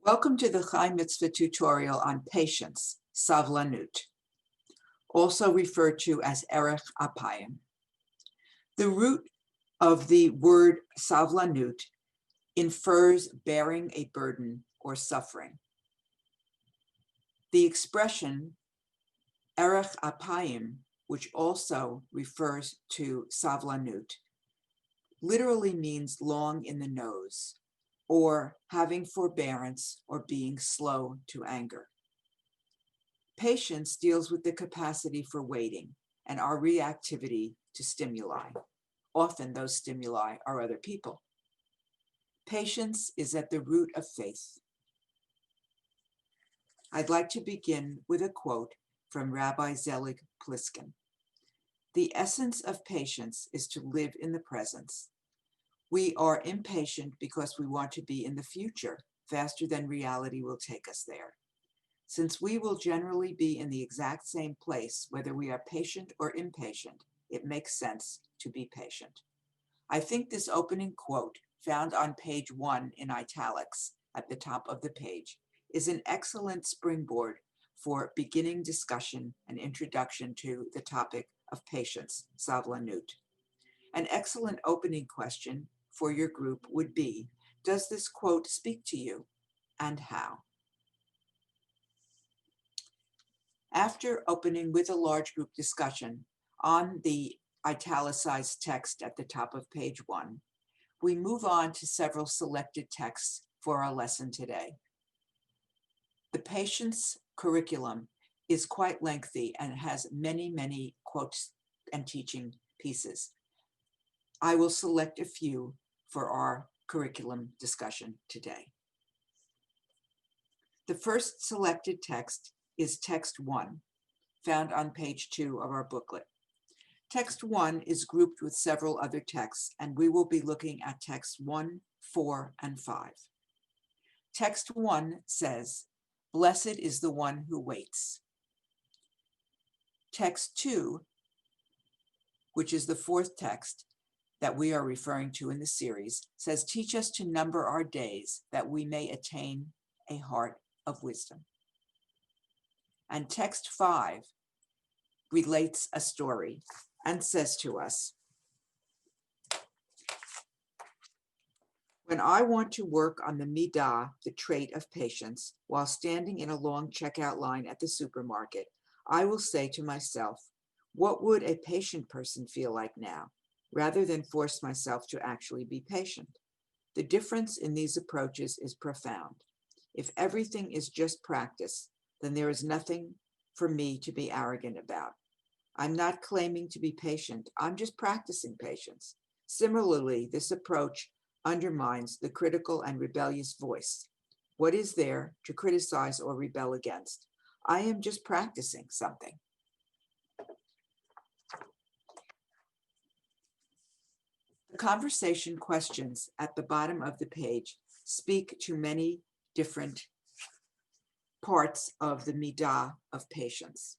Welcome to the Chai Mitzvah tutorial on patience, savlanut, also referred to as erech apayim. The root of the word savlanut infers bearing a burden or suffering. The expression erech apayim, which also refers to savlanut, literally means long in the nose, or having forbearance, or being slow to anger. Patience deals with the capacity for waiting and our reactivity to stimuli. Often those stimuli are other people. Patience is at the root of faith. I'd like to begin with a quote from Rabbi Zelig Pliskin. The essence of patience is to live in the presence. We are impatient because we want to be in the future faster than reality will take us there. Since we will generally be in the exact same place, whether we are patient or impatient, it makes sense to be patient. I think this opening quote, found on page 1 in italics at the top of the page, is an excellent springboard for beginning discussion and introduction to the topic of patience, savlanut. An excellent opening question for your group would be, does this quote speak to you, and how? After opening with a large group discussion on the italicized text at the top of page 1, we move on to several selected texts for our lesson today. The patience curriculum is quite lengthy and has many quotes and teaching pieces. I will select a few for our curriculum discussion today. The first selected text is text 1, found on page 2 of our booklet. Text 1 is grouped with several other texts, and we will be looking at texts 1, 4, and 5. Text 1 says, "Blessed is the one who waits." Text 2, which is the fourth text that we are referring to in the series, says, "Teach us to number our days that we may attain a heart of wisdom." And text 5 relates a story and says to us, "When I want to work on the midah, the trait of patience, while standing in a long checkout line at the supermarket, I will say to myself, what would a patient person feel like now, rather than force myself to actually be patient? The difference in these approaches is profound. If everything is just practice, then there is nothing for me to be arrogant about. I'm not claiming to be patient, I'm just practicing patience. Similarly, this approach undermines the critical and rebellious voice. What is there to criticize or rebel against? I am just practicing something." The conversation questions at the bottom of the page speak to many different parts of the midah of patience.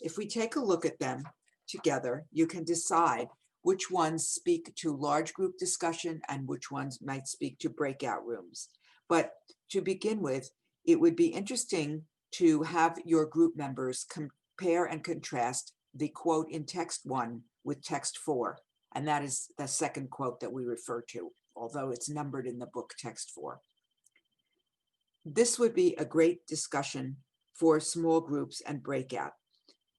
If we take a look at them together, you can decide which ones speak to large group discussion and which ones might speak to breakout rooms. But to begin with, it would be interesting to have your group members compare and contrast the quote in text 1 with text 4. And that is the second quote that we refer to, although it's numbered in the book text 4. This would be a great discussion for small groups and breakout.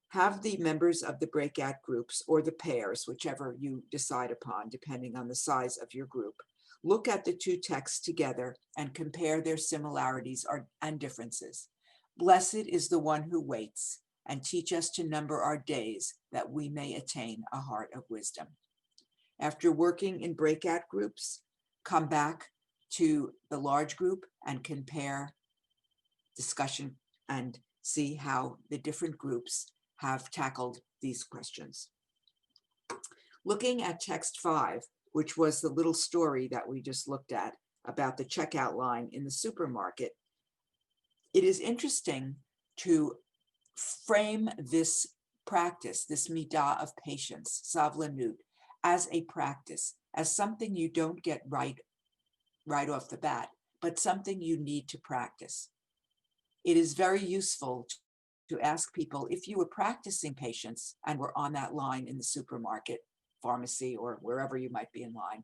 Have the members of the breakout groups or the pairs, whichever you decide upon, depending on the size of your group, look at the two texts together and compare their similarities and differences. Blessed is the one who waits, and teach us to number our days that we may attain a heart of wisdom. After working in breakout groups, come back to the large group and compare discussion and see how the different groups have tackled these questions. Looking at text 5, which was the little story that we just looked at about the checkout line in the supermarket, it is interesting to frame this practice, this midah of patience, savlanut, as a practice, as something you don't get right off the bat, but something you need to practice. It is very useful to ask people, if you were practicing patience and were on that line in the supermarket, pharmacy, or wherever you might be in line,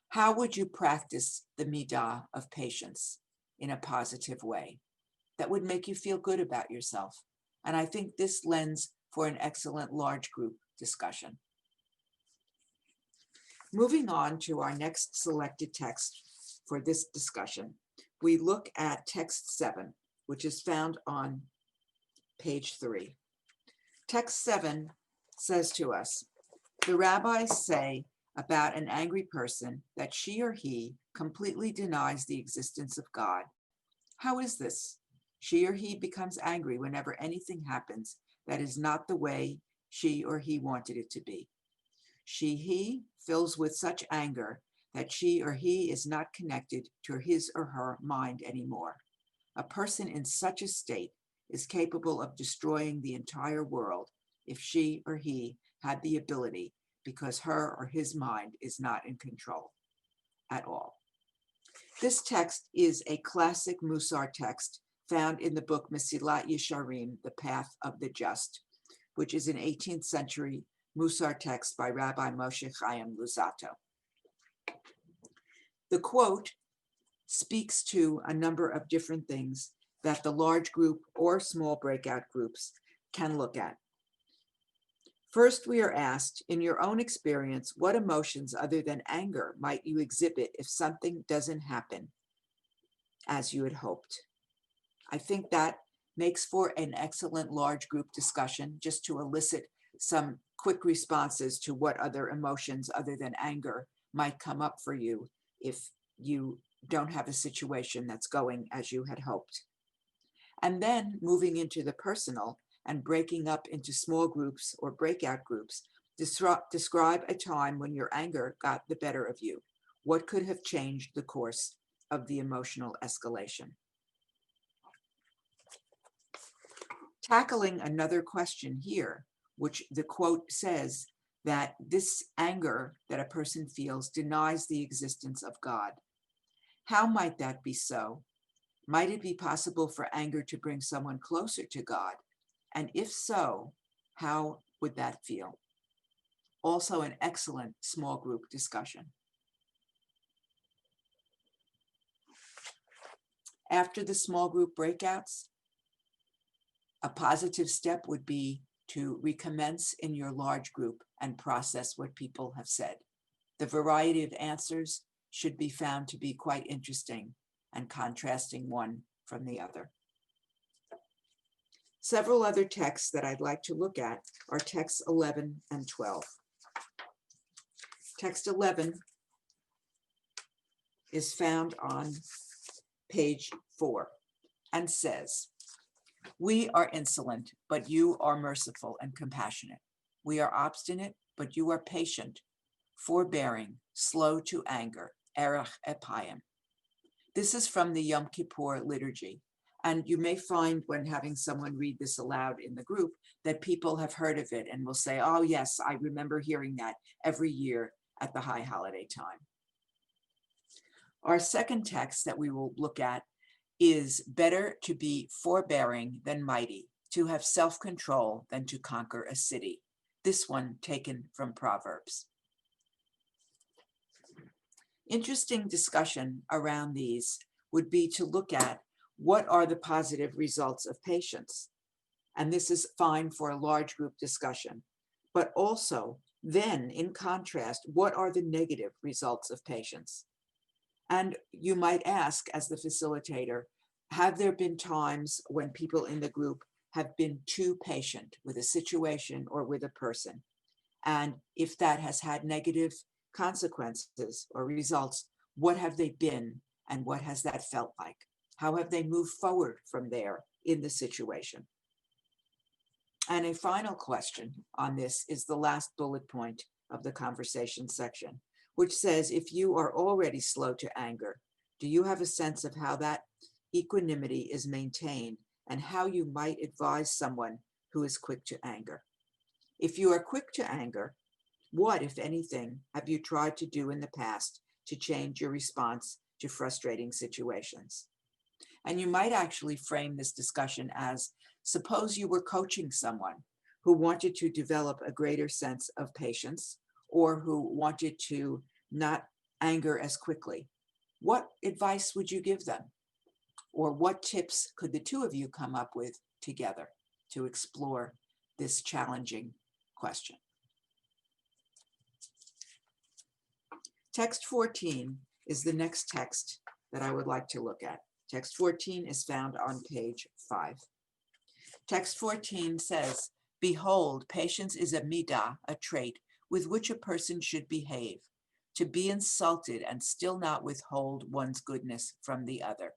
how would you practice the midah of patience in a positive way that would make you feel good about yourself? And I think this lends for an excellent large group discussion. Moving on to our next selected text for this discussion, we look at text 7, which is found on page 3. Text 7 says to us, the rabbis say about an angry person that she or he completely denies the existence of God. How is this? She or he becomes angry whenever anything happens that is not the way she or he wanted it to be. He fills with such anger that she or he is not connected to his or her mind anymore. A person in such a state is capable of destroying the entire world if she or he had the ability, because her or his mind is not in control at all. This text is a classic Musar text found in the book Mesilat Yesharim, The Path of the Just, which is an 18th century Musar text by Rabbi Moshe Chaim Luzzatto. The quote speaks to a number of different things that the large group or small breakout groups can look at. First, we are asked, in your own experience, what emotions other than anger might you exhibit if something doesn't happen as you had hoped? I think that makes for an excellent large group discussion, just to elicit some quick responses to what other emotions other than anger might come up for you if you don't have a situation that's going as you had hoped. And then moving into the personal and breaking up into small groups or breakout groups, describe a time when your anger got the better of you. What could have changed the course of the emotional escalation? Tackling another question here, which the quote says that this anger that a person feels denies the existence of God. How might that be so? Might it be possible for anger to bring someone closer to God? And if so, how would that feel? Also an excellent small group discussion. After the small group breakouts, a positive step would be to recommence in your large group and process what people have said. The variety of answers should be found to be quite interesting and contrasting one from the other. Several other texts that I'd like to look at are texts 11 and 12. Text 11 is found on page 4 and says, we are insolent, but you are merciful and compassionate. We are obstinate, but you are patient, forbearing, slow to anger, erech epayim. This is from the Yom Kippur liturgy. And you may find when having someone read this aloud in the group that people have heard of it and will say, oh yes, I remember hearing that every year at the high holiday time. Our second text that we will look at is better to be forbearing than mighty, to have self-control than to conquer a city. This one taken from Proverbs. Interesting discussion around these would be to look at what are the positive results of patience. And this is fine for a large group discussion. But also, then in contrast, what are the negative results of patience? And you might ask, as the facilitator, have there been times when people in the group have been too patient with a situation or with a person? And if that has had negative consequences or results, what have they been and what has that felt like? How have they moved forward from there in the situation? And a final question on this is the last bullet point of the conversation section, which says, if you are already slow to anger, do you have a sense of how that equanimity is maintained and how you might advise someone who is quick to anger? If you are quick to anger, what, if anything, have you tried to do in the past to change your response to frustrating situations. And you might actually frame this discussion as, suppose you were coaching someone who wanted to develop a greater sense of patience or who wanted to not anger as quickly. What advice would you give them? Or what tips could the two of you come up with together to explore this challenging question? Text 14 is the next text that I would like to look at. Text 14 is found on page 5. Text 14 says, "Behold, patience is a midah, a trait, with which a person should behave, to be insulted and still not withhold one's goodness from the other."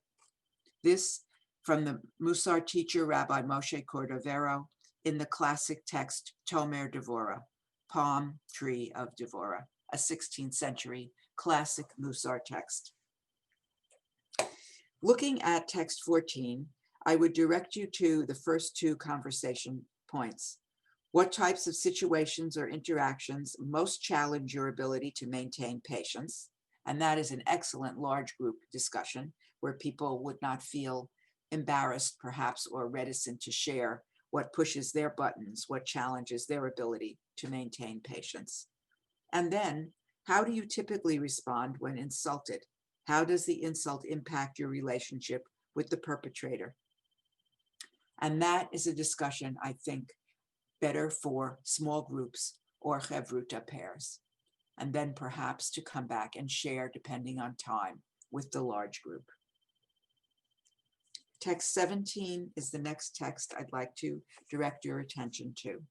This from the Musar teacher, Rabbi Moshe Cordovero, in the classic text Tomer Devorah, Palm Tree of Devorah, a 16th century classic Musar text. Looking at text 14, I would direct you to the first two conversation points. What types of situations or interactions most challenge your ability to maintain patience? And that is an excellent large group discussion where people would not feel embarrassed, perhaps, or reticent to share what pushes their buttons, what challenges their ability to maintain patience. And then, how do you typically respond when insulted? How does the insult impact your relationship with the perpetrator? And that is a discussion, I think, better for small groups or chevruta pairs. And then perhaps to come back and share, depending on time, with the large group. Text 17 is the next text I'd like to direct your attention to.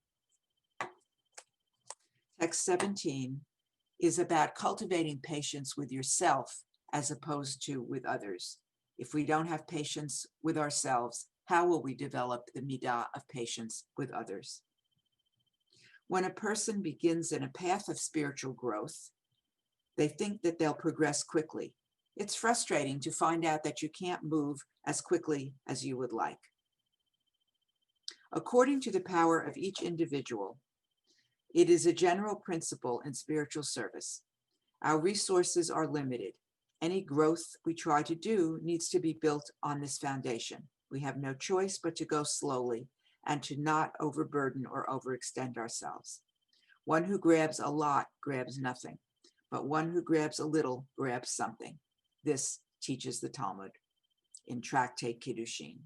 Text 17 is about cultivating patience with yourself as opposed to with others. If we don't have patience with ourselves, how will we develop the midah of patience with others? When a person begins in a path of spiritual growth, they think that they'll progress quickly. It's frustrating to find out that you can't move as quickly as you would like. According to the power of each individual, it is a general principle in spiritual service. Our resources are limited. Any growth we try to do needs to be built on this foundation. We have no choice but to go slowly and to not overburden or overextend ourselves. One who grabs a lot grabs nothing, but one who grabs a little grabs something. This teaches the Talmud in Tractate Kiddushin.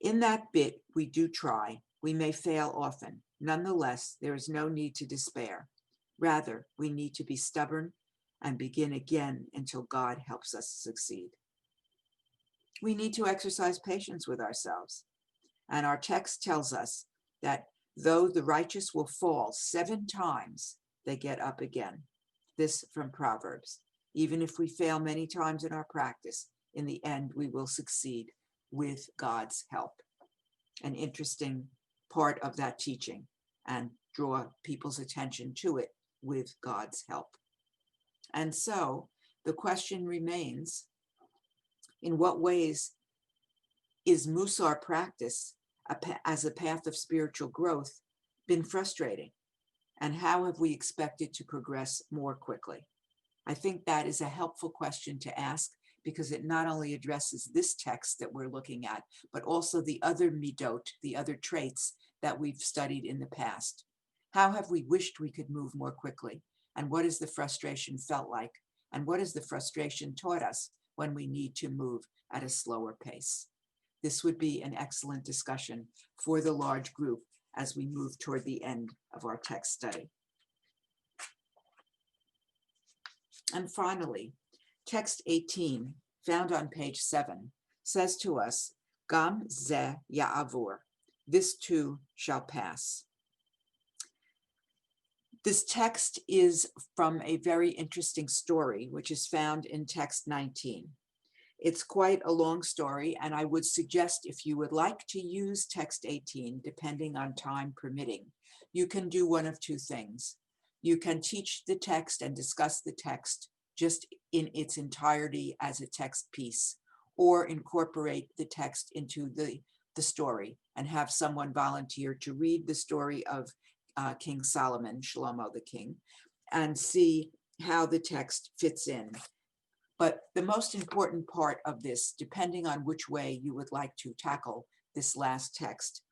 In that bit, we do try. We may fail often. Nonetheless, there is no need to despair. Rather, we need to be stubborn and begin again until God helps us succeed. We need to exercise patience with ourselves. And our text tells us that though the righteous will fall 7 times, they get up again. This from Proverbs. Even if we fail many times in our practice, in the end, we will succeed with God's help. An interesting part of that teaching, and draw people's attention to it with God's help. And so the question remains, in what ways is Musar practice as a path of spiritual growth been frustrating? And how have we expected to progress more quickly? I think that is a helpful question to ask because it not only addresses this text that we're looking at, but also the other midot, the other traits that we've studied in the past. How have we wished we could move more quickly? And what has the frustration felt like? And what has the frustration taught us when we need to move at a slower pace? This would be an excellent discussion for the large group as we move toward the end of our text study. And finally, text 18, found on page 7, says to us, Gam ze ya'avur, this too shall pass. This text is from a very interesting story, which is found in text 19. It's quite a long story, and I would suggest if you would like to use text 18, depending on time permitting, you can do one of two things. You can teach the text and discuss the text just in its entirety as a text piece, or incorporate the text into the story and have someone volunteer to read the story of King Solomon, Shlomo the king, and see how the text fits in. But the most important part of this, depending on which way you would like to tackle this last text,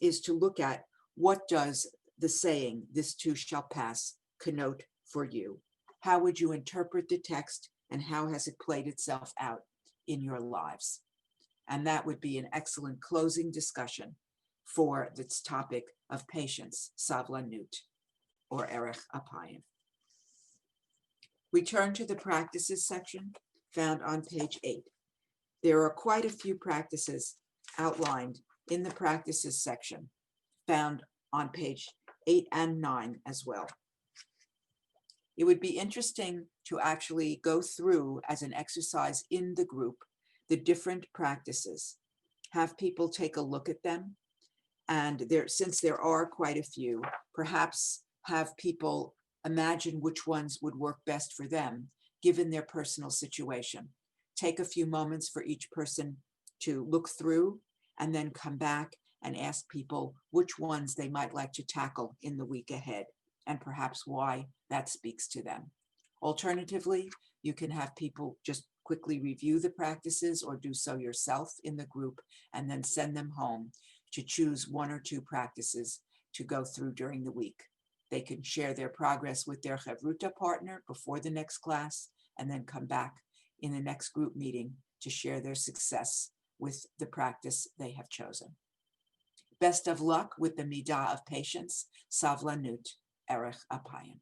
is to look at what does the saying, "this too shall pass," connote for you? How would you interpret the text, and how has it played itself out in your lives? And that would be an excellent closing discussion for this topic of patience, savlanut, or erech apayim. We turn to the practices section found on page 8. There are quite a few practices outlined in the practices section found on page 8 and 9 as well. It would be interesting to actually go through as an exercise in the group the different practices, have people take a look at them, and since there are quite a few, perhaps have people imagine which ones would work best for them, given their personal situation. Take a few moments for each person to look through, and then come back and ask people which ones they might like to tackle in the week ahead, and perhaps why that speaks to them. Alternatively, you can have people just quickly review the practices or do so yourself in the group, and then send them home to choose 1 or 2 practices to go through during the week. They can share their progress with their Chavruta partner before the next class, and then come back in the next group meeting to share their success with the practice they have chosen. Best of luck with the midah of patience, savlanut, erech apayim.